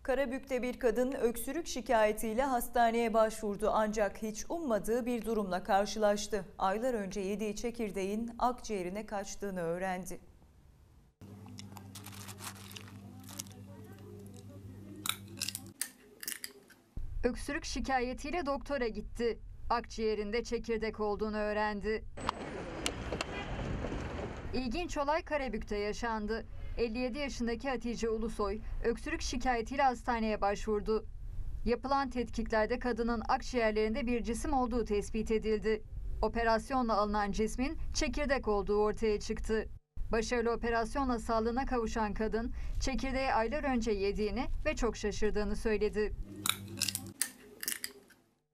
Karabük'te bir kadın öksürük şikayetiyle hastaneye başvurdu ancak hiç ummadığı bir durumla karşılaştı. Aylar önce yediği çekirdeğin akciğerine kaçtığını öğrendi. Öksürük şikayetiyle doktora gitti. Akciğerinde çekirdek olduğunu öğrendi. İlginç olay Karabük'te yaşandı. 57 yaşındaki Hatice Ulusoy öksürük şikayetiyle hastaneye başvurdu. Yapılan tetkiklerde kadının akciğerlerinde bir cisim olduğu tespit edildi. Operasyonla alınan cismin çekirdek olduğu ortaya çıktı. Başarılı operasyonla sağlığına kavuşan kadın çekirdeği aylar önce yediğini ve çok şaşırdığını söyledi.